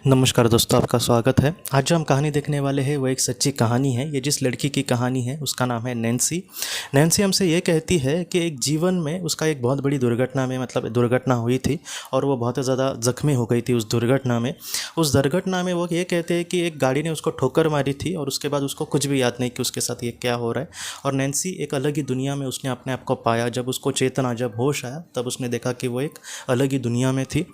नमस्कार दोस्तों, आपका स्वागत है। आज जो हम कहानी देखने वाले हैं वो एक सच्ची कहानी है। ये जिस लड़की की कहानी है उसका नाम है नैन्सी। नैन्सी हमसे ये कहती है कि एक जीवन में उसका एक बहुत बड़ी दुर्घटना में दुर्घटना हुई थी और वो बहुत ज़्यादा ज़ख्मी हो गई थी उस दुर्घटना में। उस दुर्घटना में वो ये कहते हैं कि एक गाड़ी ने उसको ठोकर मारी थी और उसके बाद उसको कुछ भी याद नहीं कि उसके साथ ये क्या हो रहा है। और नैन्सी एक अलग ही दुनिया में उसने अपने आप को पाया। जब उसको चेतना, जब होश आया, तब उसने देखा कि वो एक अलग ही दुनिया में थी।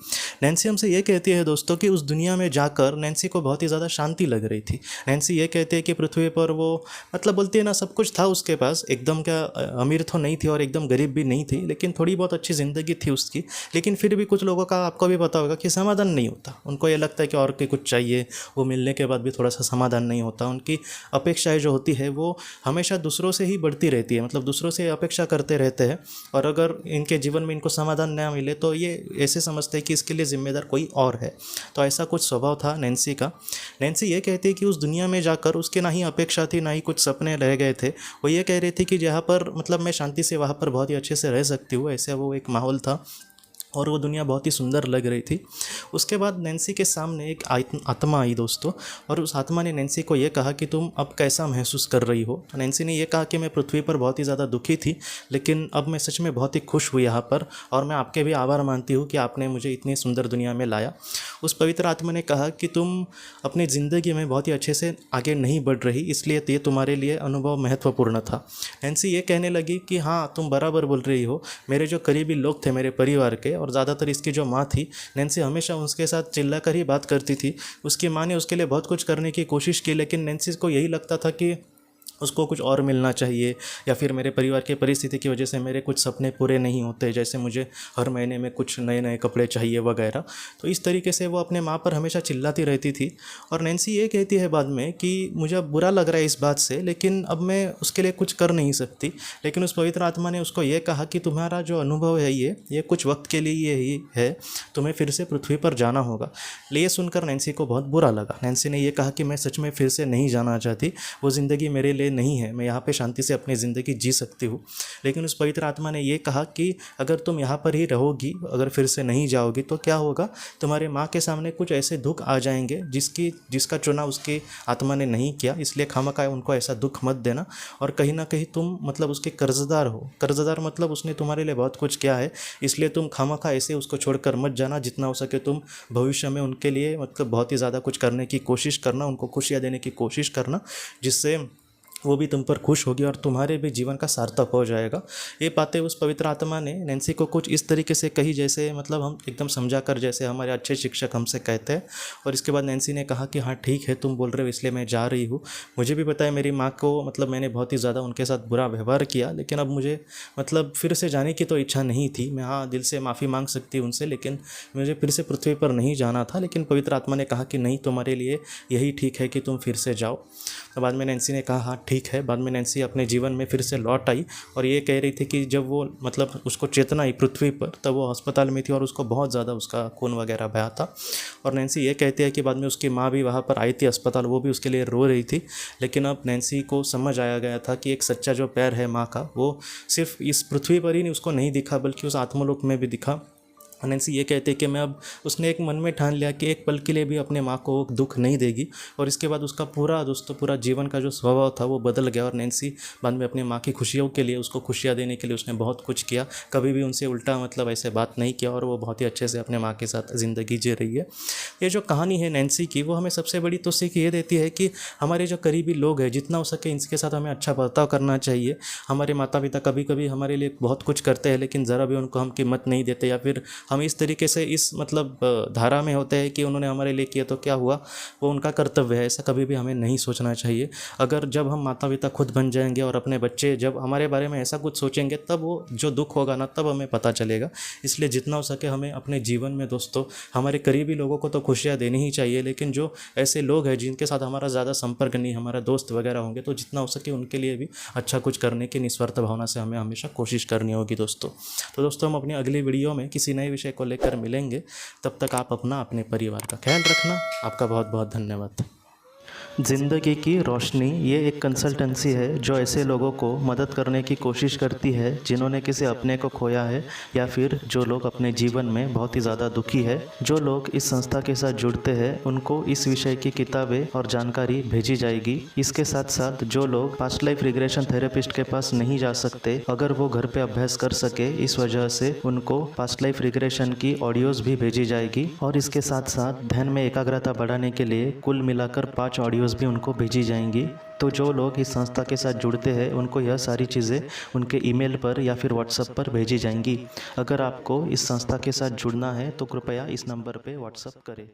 नैन्सी हमसे ये कहती है दोस्तों कि उस दुनिया में जाकर नैन्सी को बहुत ही ज़्यादा शांति लग रही थी। नैन्सी ये कहती है कि पृथ्वी पर वो बोलती है ना, सब कुछ था उसके पास। एकदम क्या अमीर तो नहीं थी और एकदम गरीब भी नहीं थी, लेकिन थोड़ी बहुत अच्छी ज़िंदगी थी उसकी। लेकिन फिर भी कुछ लोगों का, आपको भी पता होगा, कि समाधान नहीं होता। उनको ये लगता है कि और के कुछ चाहिए, वो मिलने के बाद भी थोड़ा सा समाधान नहीं होता। उनकी अपेक्षाएं जो होती है वो हमेशा दूसरों से ही बढ़ती रहती है, दूसरों से अपेक्षा करते रहते हैं। और अगर इनके जीवन में इनको समाधान ना मिले तो ये ऐसे समझते हैं कि इसके लिए जिम्मेदार कोई और है। तो ऐसा कुछ स्वभाव था नैन्सी का। नैन्सी ये कहती है कि उस दुनिया में जाकर उसके ना ही अपेक्षा थी, ना ही कुछ सपने रह गए थे। वो ये कह रही थी कि जहाँ पर मैं शांति से वहाँ पर बहुत ही अच्छे से रह सकती हूँ, ऐसा वो एक माहौल था और वो दुनिया बहुत ही सुंदर लग रही थी। उसके बाद नैन्सी के सामने एक आत्मा आई दोस्तों, और उस आत्मा ने नैन्सी को ये कहा कि तुम अब कैसा महसूस कर रही हो। तो नैन्सी ने ये कहा कि मैं पृथ्वी पर बहुत ही ज़्यादा दुखी थी, लेकिन अब मैं सच में बहुत ही खुश हुई यहाँ पर, और मैं आपके भी आभार मानती हूँ कि आपने मुझे इतनी सुंदर दुनिया में लाया। उस पवित्र आत्मा ने कहा कि तुम अपनी ज़िंदगी में बहुत ही अच्छे से आगे नहीं बढ़ रही, इसलिए ये तुम्हारे लिए अनुभव महत्वपूर्ण था। नैन्सी ये कहने लगी कि हाँ, तुम बराबर बोल रही हो। मेरे जो करीबी लोग थे मेरे परिवार के, और ज़्यादातर इसकी जो माँ थी, नैन्सी हमेशा उसके साथ चिल्ला कर ही बात करती थी। उसकी माँ ने उसके लिए बहुत कुछ करने की कोशिश की, लेकिन नैन्सी को यही लगता था कि उसको कुछ और मिलना चाहिए, या फिर मेरे परिवार की परिस्थिति की वजह से मेरे कुछ सपने पूरे नहीं होते, जैसे मुझे हर महीने में कुछ नए नए कपड़े चाहिए वगैरह। तो इस तरीके से वो अपने माँ पर हमेशा चिल्लाती रहती थी। और नैन्सी ये कहती है बाद में कि मुझे अब बुरा लग रहा है इस बात से, लेकिन अब मैं उसके लिए कुछ कर नहीं सकती। लेकिन उस पवित्र आत्मा ने उसको ये कहा कि तुम्हारा जो अनुभव है ये कुछ वक्त के लिए ही है, तुम्हें फिर से पृथ्वी पर जाना होगा। ये सुनकर नैन्सी को बहुत बुरा लगा। नैन्सी ने यह कहा कि मैं सच में फिर से नहीं जाना चाहती, वो ज़िंदगी मेरे लिए नहीं है, मैं यहाँ पे शांति से अपनी ज़िंदगी जी सकती हूँ। लेकिन उस पवित्र आत्मा ने ये कहा कि अगर तुम यहाँ पर ही रहोगी, अगर फिर से नहीं जाओगी, तो क्या होगा, तुम्हारे माँ के सामने कुछ ऐसे दुख आ जाएंगे जिसका चुनाव उसकी आत्मा ने नहीं किया, इसलिए खामखा उनको ऐसा दुख मत देना। और कहीं ना कहीं तुम उसके कर्जदार हो। कर्जदार उसने तुम्हारे लिए बहुत कुछ किया है, इसलिए तुम खामखा ऐसे उसको छोड़कर मत जाना। जितना हो सके तुम भविष्य में उनके लिए बहुत ही ज़्यादा कुछ करने की कोशिश करना, उनको खुशियाँ देने की कोशिश करना, जिससे वो भी तुम पर खुश होगी और तुम्हारे भी जीवन का सार्थक हो जाएगा। ये बातें उस पवित्र आत्मा ने नैन्सी को कुछ इस तरीके से कही, जैसे हम एकदम समझा कर, जैसे हमारे अच्छे शिक्षक हमसे कहते हैं। और इसके बाद नैन्सी ने कहा कि हाँ ठीक है, तुम बोल रहे हो इसलिए मैं जा रही हूँ। मुझे भी पता है मेरी माँ को मैंने बहुत ही ज़्यादा उनके साथ बुरा व्यवहार किया, लेकिन अब मुझे फिर से जाने की तो इच्छा नहीं थी। मैं हाँ दिल से माफ़ी मांग सकती हूँ उनसे, लेकिन मुझे फिर से पृथ्वी पर नहीं जाना था। लेकिन पवित्र आत्मा ने कहा कि नहीं, तुम्हारे लिए यही ठीक है कि तुम फिर से जाओ। तो बाद में नैन्सी ने कहा हाँ ठीक है। बाद में नैन्सी अपने जीवन में फिर से लौट आई, और ये कह रही थी कि जब वो उसको चेतना आई पृथ्वी पर, तब वो अस्पताल में थी और उसको बहुत ज़्यादा उसका खून वगैरह बहा था। और नैन्सी ये कहती है कि बाद में उसकी माँ भी वहाँ पर आई थी अस्पताल, वो भी उसके लिए रो रही थी। लेकिन अब नैन्सी को समझ आया गया था कि एक सच्चा जो प्यार है माँ का, वो सिर्फ इस पृथ्वी पर ही उसको नहीं दिखा, बल्कि उस आत्मलोक में भी दिखा। नैन्सी ये कहते हैं कि उसने एक मन में ठान लिया कि एक पल के लिए भी अपने माँ को दुख नहीं देगी। और इसके बाद उसका पूरा जीवन का जो स्वभाव था वो बदल गया। और नैन्सी बाद में अपनी माँ की खुशियों के लिए, उसको खुशियाँ देने के लिए उसने बहुत कुछ किया। कभी भी उनसे उल्टा ऐसे बात नहीं किया, और वो बहुत ही अच्छे से अपने माँ के साथ ज़िंदगी जी रही है। ये जो कहानी है नैन्सी की, वो हमें सबसे बड़ी तो सीख ये देती है कि हमारे जो करीबी लोग हैं, जितना हो सके इनके साथ हमें अच्छा बर्ताव करना चाहिए। हमारे माता पिता कभी कभी हमारे लिए बहुत कुछ करते हैं, लेकिन ज़रा भी उनको हम कीमत नहीं देते, या फिर हम इस तरीके से इस धारा में होते हैं कि उन्होंने हमारे लिए किया तो क्या हुआ, वो उनका कर्तव्य है। ऐसा कभी भी हमें नहीं सोचना चाहिए। अगर जब हम माता पिता खुद बन जाएंगे और अपने बच्चे जब हमारे बारे में ऐसा कुछ सोचेंगे, तब वो जो दुख होगा ना, तब हमें पता चलेगा। इसलिए जितना हो सके हमें अपने जीवन में दोस्तों हमारे करीबी लोगों को तो खुशियाँ देनी ही चाहिए, लेकिन जो ऐसे लोग हैं जिनके साथ हमारा ज़्यादा संपर्क नहीं, हमारा दोस्त वगैरह होंगे, तो जितना हो सके उनके लिए भी अच्छा कुछ करने की निस्वार्थ भावना से हमें हमेशा कोशिश करनी होगी दोस्तों। तो दोस्तों, हम अपनी अगली वीडियो में किसी नए विषय को लेकर मिलेंगे। तब तक आप अपने परिवार का ख्याल रखना। आपका बहुत बहुत धन्यवाद। ज़िंदगी की रोशनी ये एक कंसल्टेंसी है जो ऐसे लोगों को मदद करने की कोशिश करती है जिन्होंने किसी अपने को खोया है या फिर जो लोग अपने जीवन में बहुत ही ज़्यादा दुखी है। जो लोग इस संस्था के साथ जुड़ते हैं उनको इस विषय की किताबें और जानकारी भेजी जाएगी। इसके साथ साथ जो लोग पास्ट लाइफ रिग्रेशन थेरेपिस्ट के पास नहीं जा सकते, अगर वो घर पे अभ्यास कर सके, इस वजह से उनको पास्ट लाइफ रिग्रेशन की ऑडियोज़ भी भेजी जाएगी। और इसके साथ साथ ध्यान में एकाग्रता बढ़ाने के लिए कुल मिलाकर 5 ऑडियोज़ भी उनको भेजी जाएंगी। तो जो लोग इस संस्था के साथ जुड़ते हैं उनको यह सारी चीज़ें उनके ईमेल पर या फिर व्हाट्सएप पर भेजी जाएंगी। अगर आपको इस संस्था के साथ जुड़ना है तो कृपया इस नंबर पे व्हाट्सएप करें।